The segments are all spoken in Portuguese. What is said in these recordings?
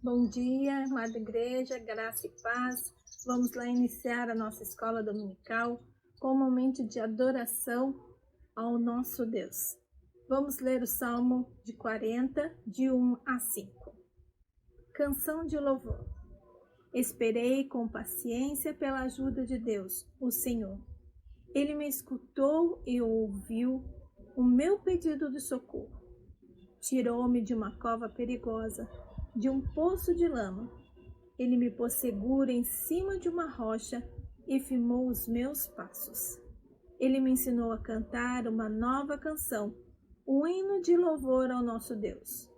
Bom dia, amada igreja, graça e paz. Vamos lá iniciar a nossa escola dominical com um momento de adoração ao nosso Deus. Vamos ler o Salmo de 40, de 1 a 5. Canção de louvor. Esperei com paciência pela ajuda de Deus, o Senhor. Ele me escutou e ouviu o meu pedido de socorro. Tirou-me de uma cova perigosa, de um poço de lama. Ele me pôs seguro em cima de uma rocha e firmou os meus passos. Ele me ensinou a cantar uma nova canção, um hino de louvor ao nosso Deus.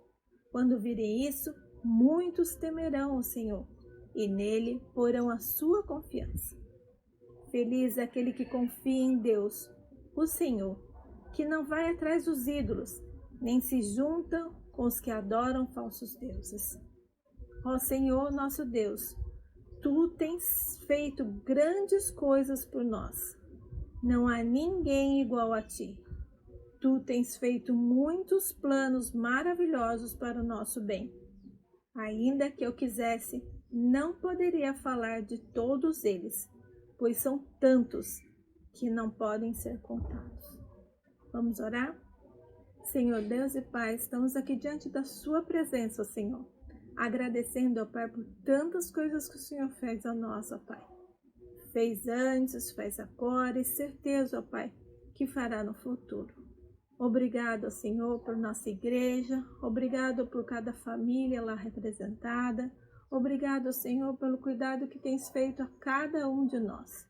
Quando virem isso, muitos temerão o Senhor e nele porão a sua confiança. Feliz é aquele que confia em Deus, o Senhor, que não vai atrás dos ídolos, nem se junta com os que adoram falsos deuses. Ó Senhor, nosso Deus, Tu tens feito grandes coisas por nós. Não há ninguém igual a Ti. Tu tens feito muitos planos maravilhosos para o nosso bem. Ainda que eu quisesse, não poderia falar de todos eles, pois são tantos que não podem ser contados. Vamos orar? Senhor Deus e Pai, estamos aqui diante da Sua presença, Senhor, agradecendo, ó Pai, por tantas coisas que o Senhor fez a nós, ó Pai. Fez antes, faz agora e certeza, ó Pai, que fará no futuro. Obrigado, Senhor, por nossa igreja, obrigado por cada família lá representada, obrigado, Senhor, pelo cuidado que tens feito a cada um de nós,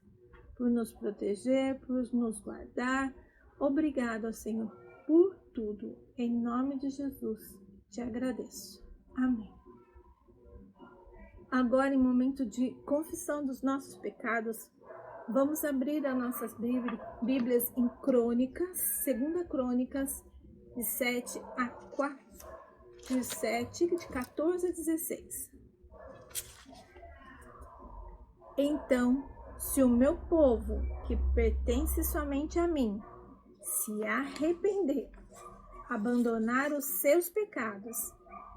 por nos proteger, por nos guardar. Obrigado, Senhor, por tudo. Em nome de Jesus, te agradeço. Amém. Agora, em momento de confissão dos nossos pecados, vamos abrir as nossas Bíblias em Crônicas, 2 Crônicas, de 7 a 4, de 14 a 16. Então, se o meu povo, que pertence somente a mim, se arrepender, abandonar os seus pecados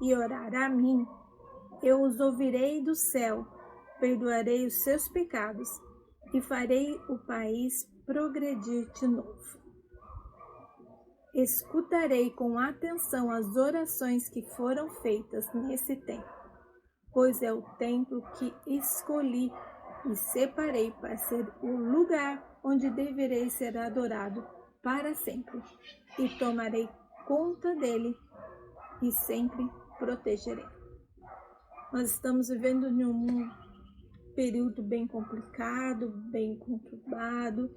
e orar a mim, eu os ouvirei do céu, perdoarei os seus pecados e farei o país progredir de novo. Escutarei com atenção as orações que foram feitas nesse tempo, pois é o templo que escolhi e separei para ser o lugar onde deverei ser adorado para sempre, e tomarei conta dele e sempre protegerei. Nós estamos vivendo em um período bem complicado, bem conturbado,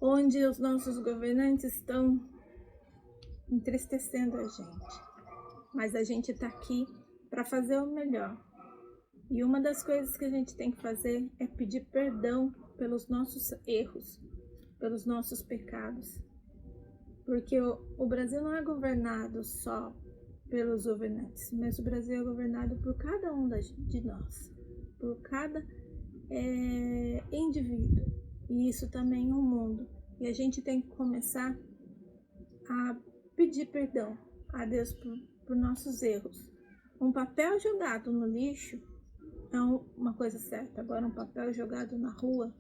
onde os nossos governantes estão entristecendo a gente. Mas a gente está aqui para fazer o melhor. E uma das coisas que a gente tem que fazer é pedir perdão pelos nossos erros, pelos nossos pecados. Porque o Brasil não é governado só pelos governantes, mas o Brasil é governado por cada um de nós, por cada indivíduo, e isso também é um mundo. E a gente tem que começar a pedir perdão a Deus por nossos erros. Um papel jogado no lixo é uma coisa certa, agora um papel jogado na rua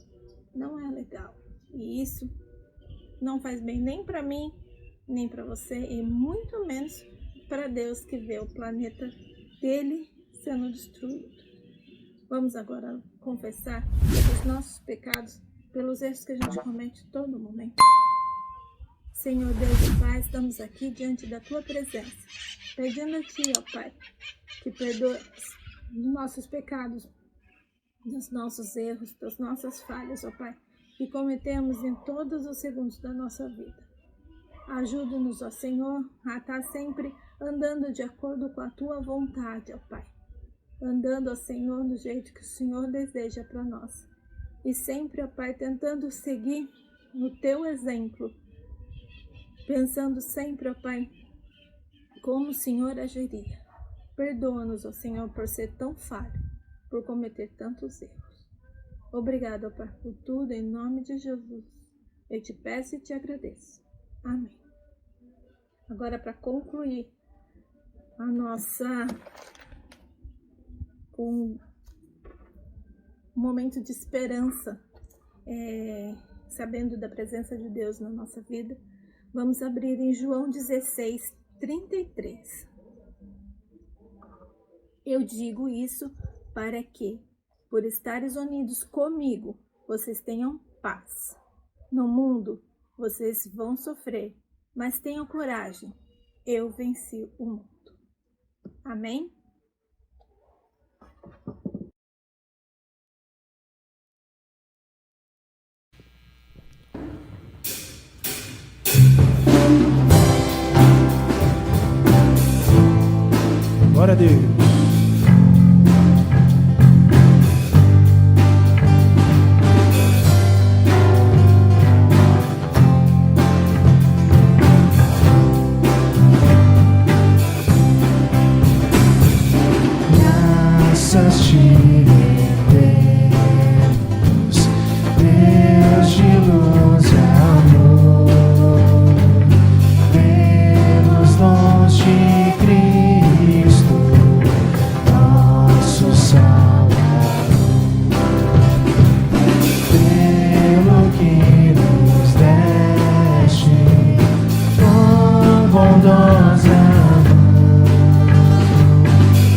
não é legal. E isso não faz bem nem para mim, nem para você, e muito menos para Deus, que vê o planeta dele sendo destruído. Vamos agora confessar os nossos pecados pelos erros que a gente comete todo momento. Senhor Deus e Pai, estamos aqui diante da Tua presença, pedindo a Ti, ó Pai, que perdoe os nossos pecados, dos nossos erros, das nossas falhas, ó Pai, que cometemos em todos os segundos da nossa vida. Ajuda-nos, ó Senhor, a estar sempre andando de acordo com a Tua vontade, ó Pai. Andando, ó Senhor, do jeito que o Senhor deseja para nós. E sempre, ó Pai, tentando seguir no Teu exemplo. Pensando sempre, ó Pai, como o Senhor agiria. Perdoa-nos, ó Senhor, por ser tão falho, por cometer tantos erros. Obrigado, ó Pai, por tudo, em nome de Jesus. Eu te peço e te agradeço. Amém. Agora, para concluir a nossa um momento de esperança, sabendo da presença de Deus na nossa vida, vamos abrir em João 16, 33. Eu digo isso para que, por estares unidos comigo, vocês tenham paz. No mundo, vocês vão sofrer, mas tenham coragem. Eu venci o mundo. Amém? Glória a Deus. Graças te rendemos, Deus de luz e amor, pelos dons de Cristo, nosso Salvador, pelo que nos deste com bondosa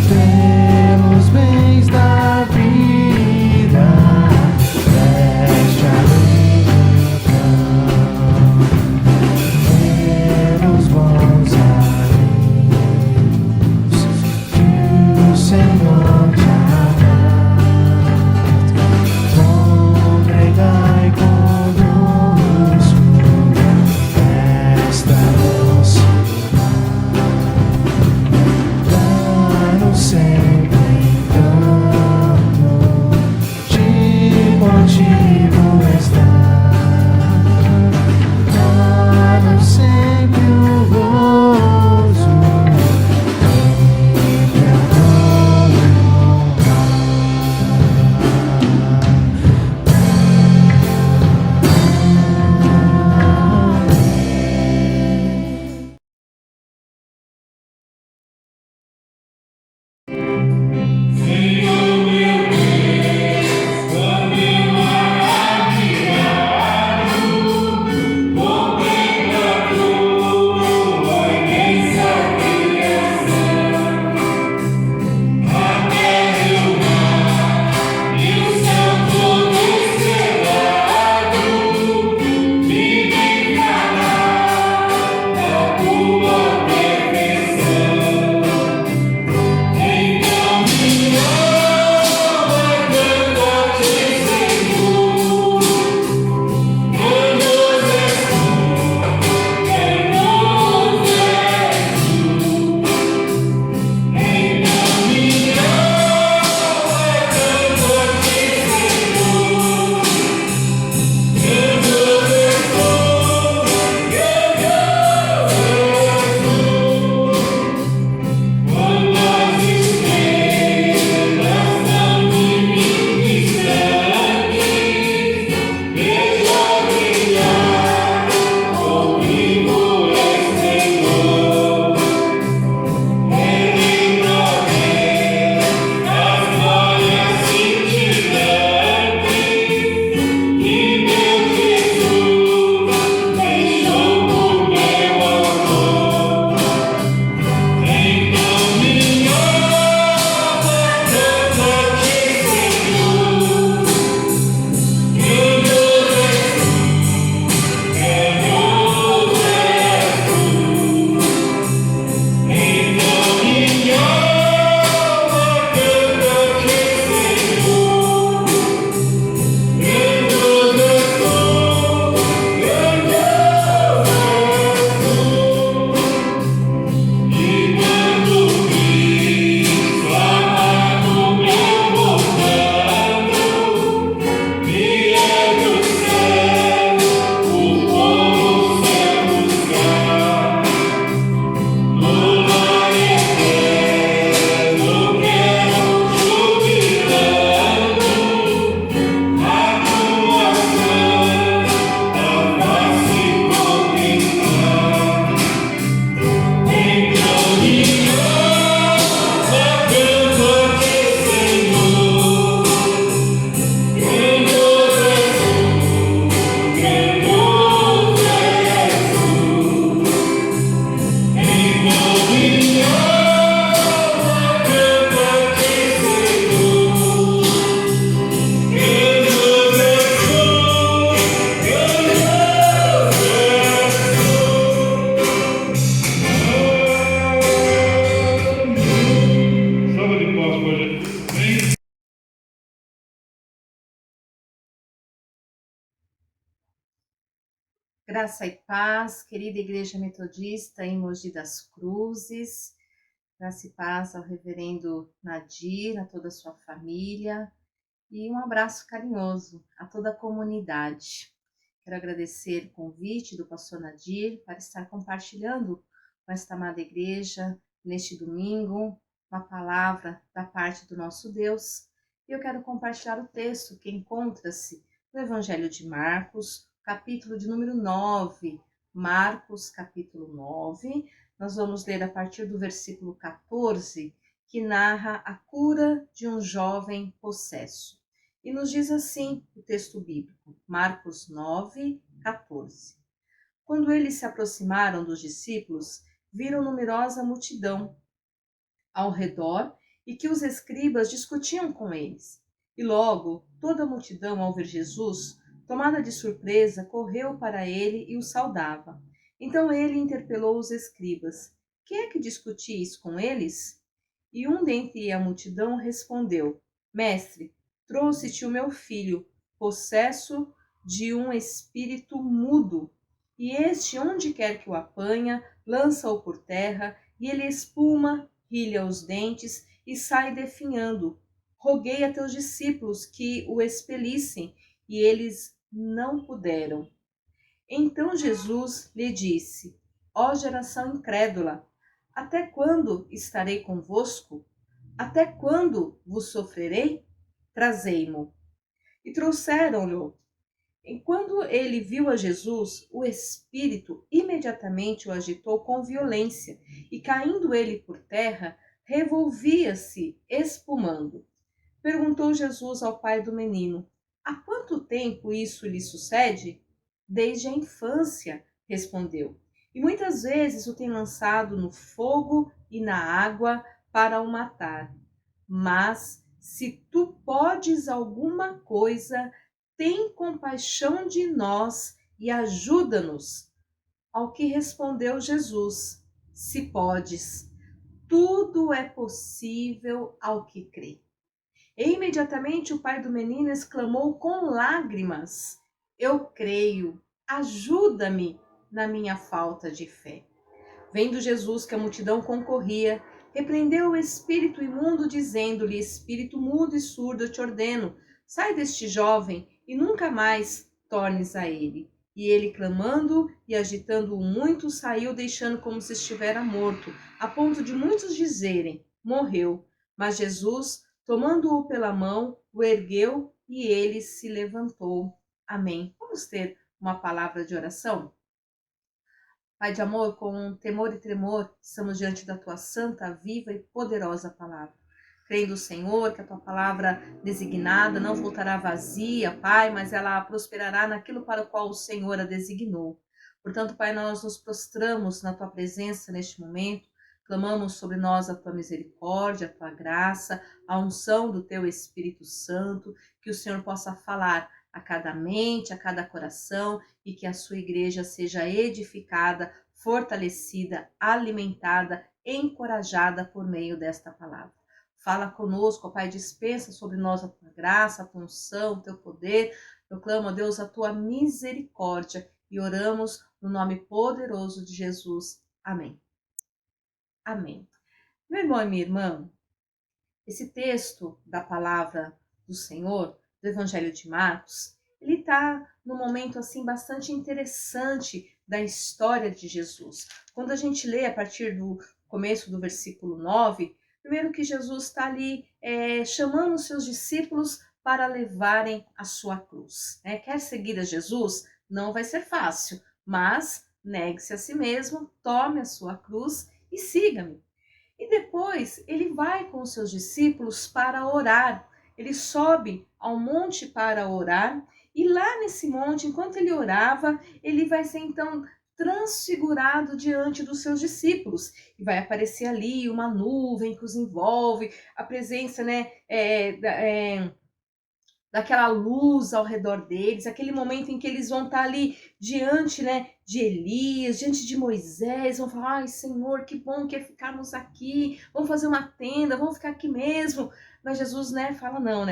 pelos bens da vida, deste alegria, pelos bons amigos que o Senhor te dá. Congregai conosco esta nossa paz. Graça e paz, querida Igreja Metodista em Mogi das Cruzes. Graça e paz ao reverendo Nadir, a toda a sua família. E um abraço carinhoso a toda a comunidade. Quero agradecer o convite do pastor Nadir para estar compartilhando com esta amada igreja neste domingo uma palavra da parte do nosso Deus. E eu quero compartilhar o texto que encontra-se no Evangelho de Marcos, capítulo de número 9, Marcos, capítulo 9. Nós vamos ler a partir do versículo 14, que narra a cura de um jovem possesso. E nos diz assim o texto bíblico, Marcos 9, 14. Quando eles se aproximaram dos discípulos, viram numerosa multidão ao redor e que os escribas discutiam com eles. E logo toda a multidão, ao ver Jesus, tomada de surpresa, correu para ele e o saudava. Então ele interpelou os escribas: que é que discutis com eles? E um dentre a multidão respondeu: Mestre, trouxe-te o meu filho, possesso de um espírito mudo. E este, onde quer que o apanha, lança-o por terra, e ele espuma, rilha os dentes e sai definhando. Roguei a teus discípulos que o expelissem, e eles não puderam. Então Jesus lhe disse: Ó geração incrédula, até quando estarei convosco? Até quando vos sofrerei? Trazei-mo. E trouxeram-lhe. E quando ele viu a Jesus, o espírito imediatamente o agitou com violência, e caindo ele por terra, revolvia-se, espumando. Perguntou Jesus ao pai do menino: há quanto tempo isso lhe sucede? Desde a infância, respondeu. E muitas vezes o tem lançado no fogo e na água para o matar. Mas, se tu podes alguma coisa, tem compaixão de nós e ajuda-nos. Ao que respondeu Jesus: se podes, tudo é possível ao que crê. E imediatamente o pai do menino exclamou com lágrimas: eu creio, ajuda-me na minha falta de fé. Vendo Jesus que a multidão concorria, repreendeu o espírito imundo, dizendo-lhe: espírito mudo e surdo, eu te ordeno, sai deste jovem e nunca mais tornes a ele. E ele, clamando e agitando-o muito, saiu, deixando como se estivera morto, a ponto de muitos dizerem: morreu. Mas Jesus, tomando-o pela mão, o ergueu e ele se levantou. Amém. Vamos ter uma palavra de oração? Pai de amor, com temor e tremor, estamos diante da tua santa, viva e poderosa palavra. Crendo, Senhor, que a tua palavra designada não voltará vazia, Pai, mas ela prosperará naquilo para o qual o Senhor a designou. Portanto, Pai, nós nos prostramos na tua presença neste momento, clamamos sobre nós a tua misericórdia, a tua graça, a unção do teu Espírito Santo, que o Senhor possa falar a cada mente, a cada coração, e que a sua igreja seja edificada, fortalecida, alimentada, encorajada por meio desta palavra. Fala conosco, ó Pai, dispensa sobre nós a tua graça, a tua unção, o teu poder. Eu clamo a Deus a tua misericórdia e oramos no nome poderoso de Jesus. Amém. Amém. Meu irmão e minha irmã, esse texto da palavra do Senhor, do Evangelho de Marcos, ele está num momento assim bastante interessante da história de Jesus. Quando a gente lê a partir do começo do versículo 9, primeiro que Jesus está ali chamando os seus discípulos para levarem a sua cruz. Quer seguir a Jesus? Não vai ser fácil, mas negue-se a si mesmo, tome a sua cruz e siga-me. E depois ele vai com os seus discípulos para orar. Ele sobe ao monte para orar, e lá nesse monte, enquanto ele orava, ele vai ser então transfigurado diante dos seus discípulos. E vai aparecer ali uma nuvem que os envolve, a presença daquela luz ao redor deles, aquele momento em que eles vão estar ali diante de Elias, diante de Moisés, vão falar: ai Senhor, que bom que é ficarmos aqui, vamos fazer uma tenda, vamos ficar aqui mesmo. Mas Jesus fala: não,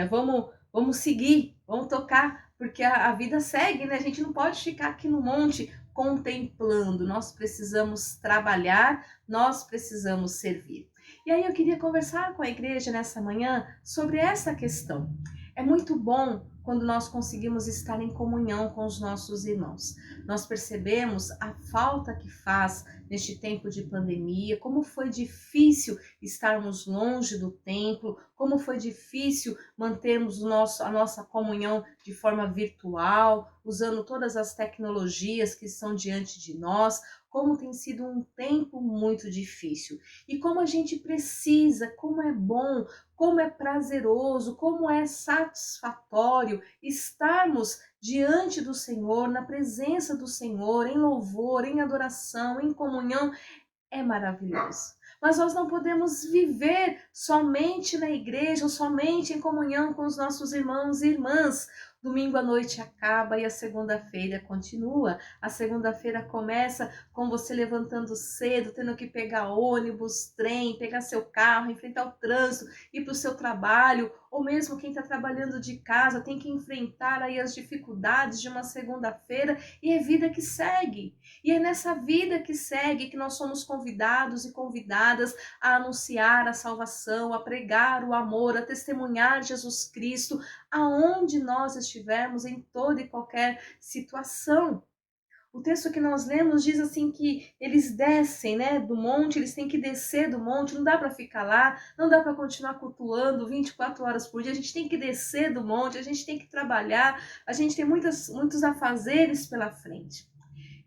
vamos seguir, vamos tocar, porque a vida segue, a gente não pode ficar aqui no monte, contemplando, nós precisamos trabalhar, nós precisamos servir. E aí eu queria conversar com a igreja nessa manhã sobre essa questão. É muito bom quando nós conseguimos estar em comunhão com os nossos irmãos. Nós percebemos a falta que faz neste tempo de pandemia, como foi difícil estarmos longe do templo, como foi difícil mantermos a nossa comunhão de forma virtual, usando todas as tecnologias que estão diante de nós, como tem sido um tempo muito difícil. E como a gente precisa, como é bom, como é prazeroso, como é satisfatório estarmos diante do Senhor, na presença do Senhor, em louvor, em adoração, em comunhão, é maravilhoso. Mas nós não podemos viver somente na igreja ou somente em comunhão com os nossos irmãos e irmãs. Domingo à noite acaba e a segunda-feira continua. A segunda-feira começa com você levantando cedo, tendo que pegar ônibus, trem, pegar seu carro, enfrentar o trânsito, ir para o seu trabalho, ou mesmo quem está trabalhando de casa tem que enfrentar aí as dificuldades de uma segunda-feira, e é vida que segue. E é nessa vida que segue que nós somos convidados e convidadas a anunciar a salvação, a pregar o amor, a testemunhar Jesus Cristo, aonde nós estivermos, em toda e qualquer situação. O texto que nós lemos diz assim que eles descem, né, do monte, eles têm que descer do monte, não dá para ficar lá, não dá para continuar cultuando 24 horas por dia, a gente tem que descer do monte, a gente tem que trabalhar, a gente tem muitos afazeres pela frente.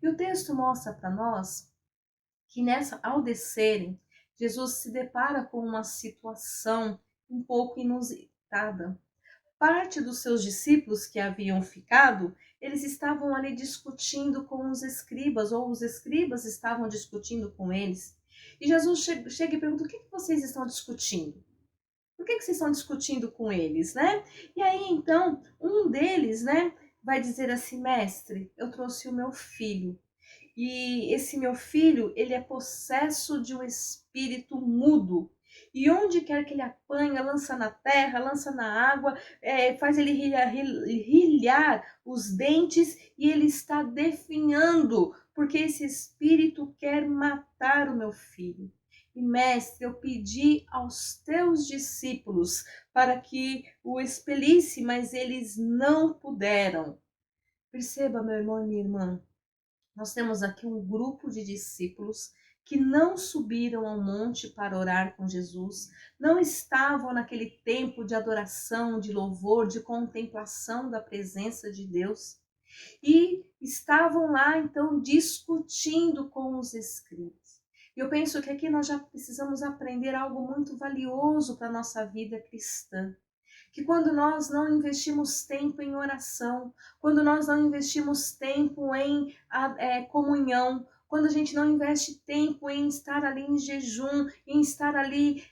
E o texto mostra para nós que ao descerem, Jesus se depara com uma situação um pouco inusitada. Parte dos seus discípulos que haviam ficado, eles estavam ali discutindo com os escribas, ou os escribas estavam discutindo com eles. E Jesus chega e pergunta: o que vocês estão discutindo? Por que vocês estão discutindo com eles, né? E aí, então, um deles, né, vai dizer assim: mestre, eu trouxe o meu filho. E esse meu filho, ele é possesso de um espírito mudo. E onde quer que ele apanha, lança na terra, lança na água, faz ele rilhar os dentes e ele está definhando, porque esse espírito quer matar o meu filho. E mestre, eu pedi aos teus discípulos para que o expelisse, mas eles não puderam. Perceba, meu irmão e minha irmã, nós temos aqui um grupo de discípulos que não subiram ao monte para orar com Jesus, não estavam naquele tempo de adoração, de louvor, de contemplação da presença de Deus, e estavam lá então discutindo com os escribas. Eu penso que aqui nós já precisamos aprender algo muito valioso para a nossa vida cristã. Que quando nós não investimos tempo em oração, quando nós não investimos tempo em comunhão, quando a gente não investe tempo em estar ali em jejum, em estar ali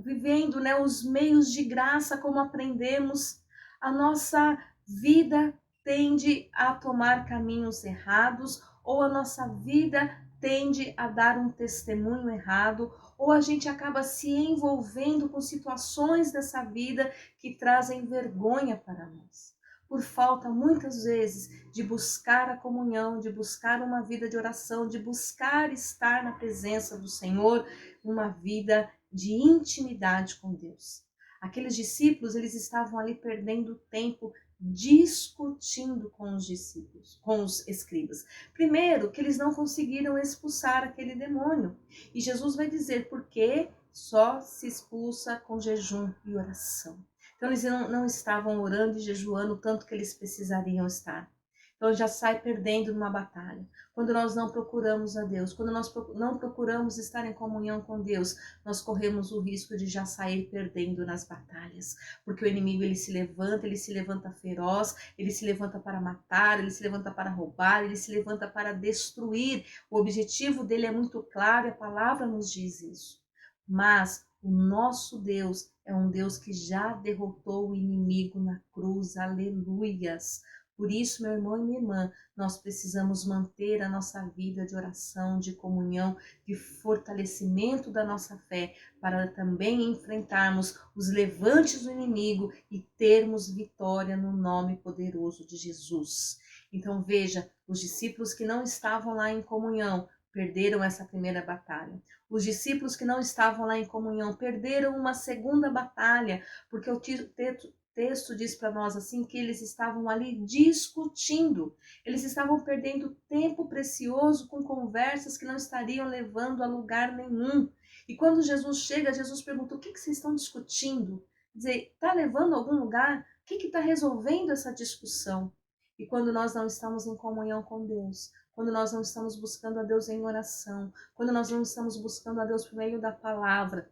vivendo, né, os meios de graça como aprendemos, a nossa vida tende a tomar caminhos errados, ou a nossa vida tende a dar um testemunho errado, ou a gente acaba se envolvendo com situações dessa vida que trazem vergonha para nós. Por falta, muitas vezes, de buscar a comunhão, de buscar uma vida de oração, de buscar estar na presença do Senhor, uma vida de intimidade com Deus. Aqueles discípulos, eles estavam ali perdendo tempo discutindo com os discípulos, com os escribas. Primeiro, que eles não conseguiram expulsar aquele demônio. E Jesus vai dizer porque só se expulsa com jejum e oração. Então eles não estavam orando e jejuando tanto que eles precisariam estar. Então já sai perdendo numa batalha. Quando nós não procuramos a Deus, quando nós não procuramos estar em comunhão com Deus, nós corremos o risco de já sair perdendo nas batalhas. Porque o inimigo ele se levanta feroz, ele se levanta para matar, ele se levanta para roubar, ele se levanta para destruir. O objetivo dele é muito claro e a palavra nos diz isso. Mas o nosso Deus é um Deus que já derrotou o inimigo na cruz. Aleluias! Por isso, meu irmão e minha irmã, nós precisamos manter a nossa vida de oração, de comunhão, de fortalecimento da nossa fé, para também enfrentarmos os levantes do inimigo e termos vitória no nome poderoso de Jesus. Então veja, os discípulos que não estavam lá em comunhão perderam essa primeira batalha. Os discípulos que não estavam lá em comunhão perderam uma segunda batalha, porque o texto diz para nós assim que eles estavam ali discutindo. Eles estavam perdendo tempo precioso com conversas que não estariam levando a lugar nenhum. E quando Jesus chega, Jesus pergunta: o que vocês estão discutindo? Quer dizer, está levando a algum lugar? O que está resolvendo essa discussão? E quando nós não estamos em comunhão com Deus, quando nós não estamos buscando a Deus em oração, quando nós não estamos buscando a Deus por meio da palavra,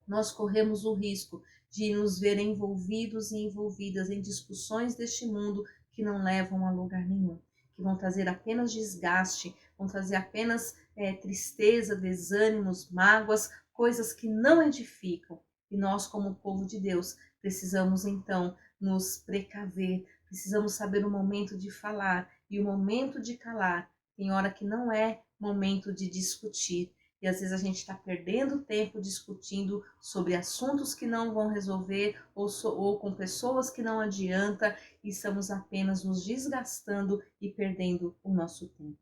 nós corremos o risco de nos ver envolvidos e envolvidas em discussões deste mundo que não levam a lugar nenhum, que vão trazer apenas desgaste, vão trazer apenas tristeza, desânimos, mágoas, coisas que não edificam. E nós, como povo de Deus, precisamos então nos precaver, precisamos saber o momento de falar e o momento de calar. Tem hora que não é momento de discutir. E às vezes a gente está perdendo tempo discutindo sobre assuntos que não vão resolver ou com pessoas que não adianta e estamos apenas nos desgastando e perdendo o nosso tempo.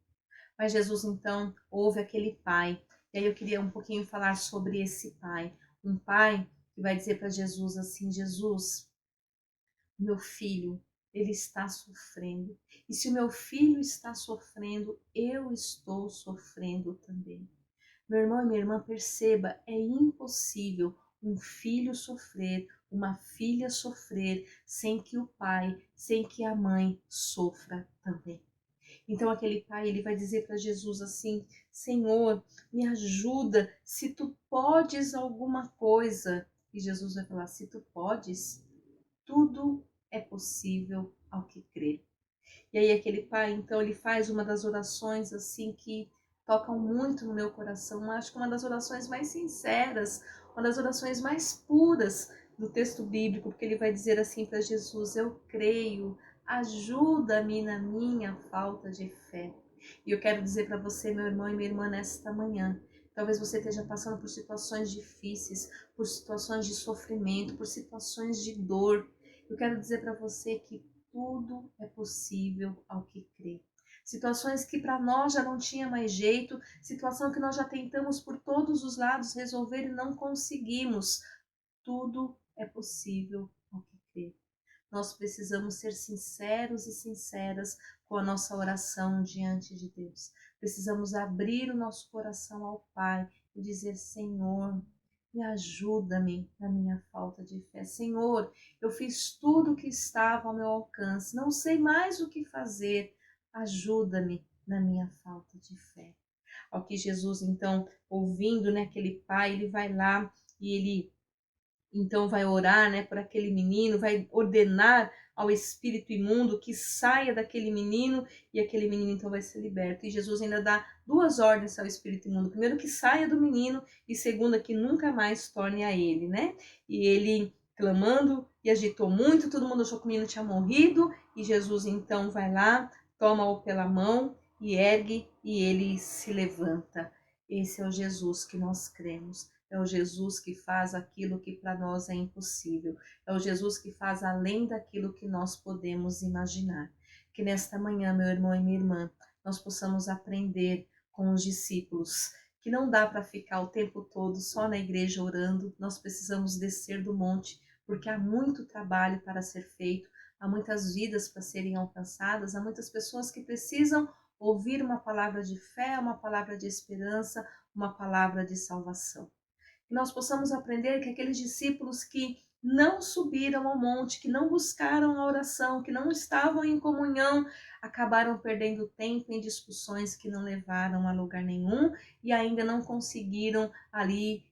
Mas Jesus então ouve aquele pai. E aí eu queria um pouquinho falar sobre esse pai. Um pai que vai dizer para Jesus assim: Jesus, meu filho, ele está sofrendo. E se o meu filho está sofrendo, eu estou sofrendo também. Meu irmão e minha irmã, perceba, é impossível um filho sofrer, uma filha sofrer, sem que o pai, sem que a mãe sofra também. Então aquele pai, ele vai dizer para Jesus assim: Senhor, me ajuda, se tu podes alguma coisa. E Jesus vai falar: se tu podes, tudo é possível ao que crê. E aí aquele pai, então, ele faz uma das orações assim que tocam muito no meu coração. Acho que uma das orações mais sinceras, uma das orações mais puras do texto bíblico, porque ele vai dizer assim para Jesus: eu creio, ajuda-me na minha falta de fé. E eu quero dizer para você, meu irmão e minha irmã, nesta manhã, talvez você esteja passando por situações difíceis, por situações de sofrimento, por situações de dor. Eu quero dizer para você que tudo é possível ao que crê. Situações que para nós já não tinha mais jeito, situação que nós já tentamos por todos os lados resolver e não conseguimos. Tudo é possível ao que crê. Nós precisamos ser sinceros e sinceras com a nossa oração diante de Deus. Precisamos abrir o nosso coração ao Pai e dizer: Senhor, me ajuda-me na minha falta de fé. Senhor, eu fiz tudo o que estava ao meu alcance, não sei mais o que fazer. Ajuda-me na minha falta de fé. Ao que Jesus, então, ouvindo, né, aquele pai, ele vai lá e ele então vai orar, né, por aquele menino, vai ordenar ao espírito imundo que saia daquele menino e aquele menino então vai ser liberto. E Jesus ainda dá duas ordens ao espírito imundo: primeiro, que saia do menino, e segunda, que nunca mais torne a ele, né? E ele clamando e agitou muito, todo mundo achou que o menino tinha morrido, e Jesus então vai lá, toma-o pela mão e ergue, e ele se levanta. Esse é o Jesus que nós cremos. É o Jesus que faz aquilo que para nós é impossível. É o Jesus que faz além daquilo que nós podemos imaginar. Que nesta manhã, meu irmão e minha irmã, nós possamos aprender com os discípulos que não dá para ficar o tempo todo só na igreja orando. Nós precisamos descer do monte, porque há muito trabalho para ser feito, há muitas vidas para serem alcançadas, há muitas pessoas que precisam ouvir uma palavra de fé, uma palavra de esperança, uma palavra de salvação. Que nós possamos aprender que aqueles discípulos que não subiram ao monte, que não buscaram a oração, que não estavam em comunhão, acabaram perdendo tempo em discussões que não levaram a lugar nenhum e ainda não conseguiram ali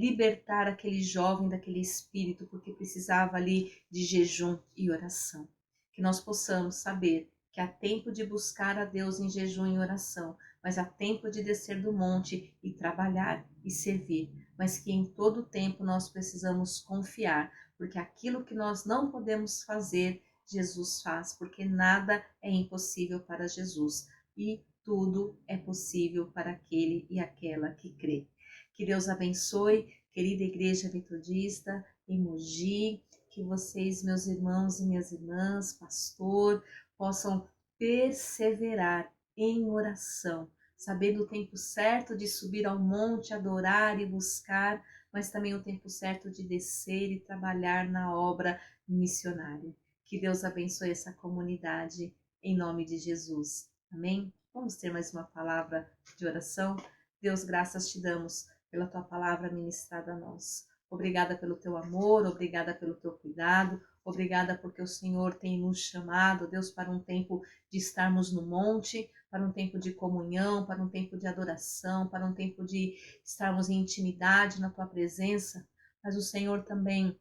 libertar aquele jovem daquele espírito, porque precisava ali de jejum e oração. Que nós possamos saber que há tempo de buscar a Deus em jejum e oração, mas há tempo de descer do monte e trabalhar e servir, mas que em todo tempo nós precisamos confiar, porque aquilo que nós não podemos fazer, Jesus faz, porque nada é impossível para Jesus e tudo é possível para aquele e aquela que crê. Que Deus abençoe, querida Igreja Metodista em Mogi, que vocês, meus irmãos e minhas irmãs, pastor, possam perseverar em oração, sabendo o tempo certo de subir ao monte, adorar e buscar, mas também o tempo certo de descer e trabalhar na obra missionária. Que Deus abençoe essa comunidade, em nome de Jesus. Amém? Vamos ter mais uma palavra de oração? Deus, graças te damos pela tua palavra ministrada a nós. Obrigada pelo teu amor, obrigada pelo teu cuidado, obrigada porque o Senhor tem nos chamado, Deus, para um tempo de estarmos no monte, para um tempo de comunhão, para um tempo de adoração, para um tempo de estarmos em intimidade na tua presença. Mas o Senhor também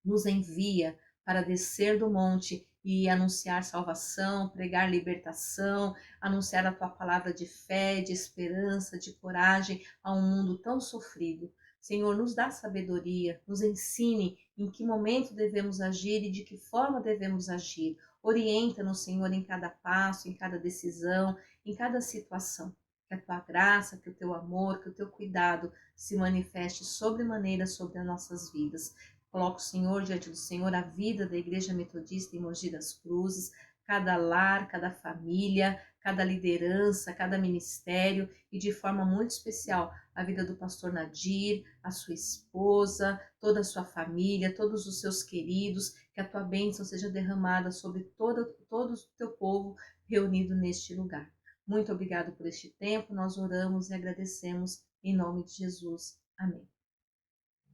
nos envia para descer do monte e anunciar salvação, pregar libertação, anunciar a tua palavra de fé, de esperança, de coragem a um mundo tão sofrido. Senhor, nos dá sabedoria, nos ensine em que momento devemos agir e de que forma devemos agir. Orienta-nos, Senhor, em cada passo, em cada decisão, em cada situação. Que a tua graça, que o teu amor, que o teu cuidado se manifeste sobremaneira sobre as nossas vidas. Coloco, Senhor, diante do Senhor a vida da Igreja Metodista em Mogi das Cruzes, cada lar, cada família, cada liderança, cada ministério e de forma muito especial a vida do pastor Nadir, a sua esposa, toda a sua família, todos os seus queridos, que a tua bênção seja derramada sobre todo o teu povo reunido neste lugar. Muito obrigado por este tempo, nós oramos e agradecemos em nome de Jesus. Amém.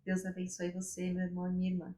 Deus abençoe você, meu irmão e minha irmã.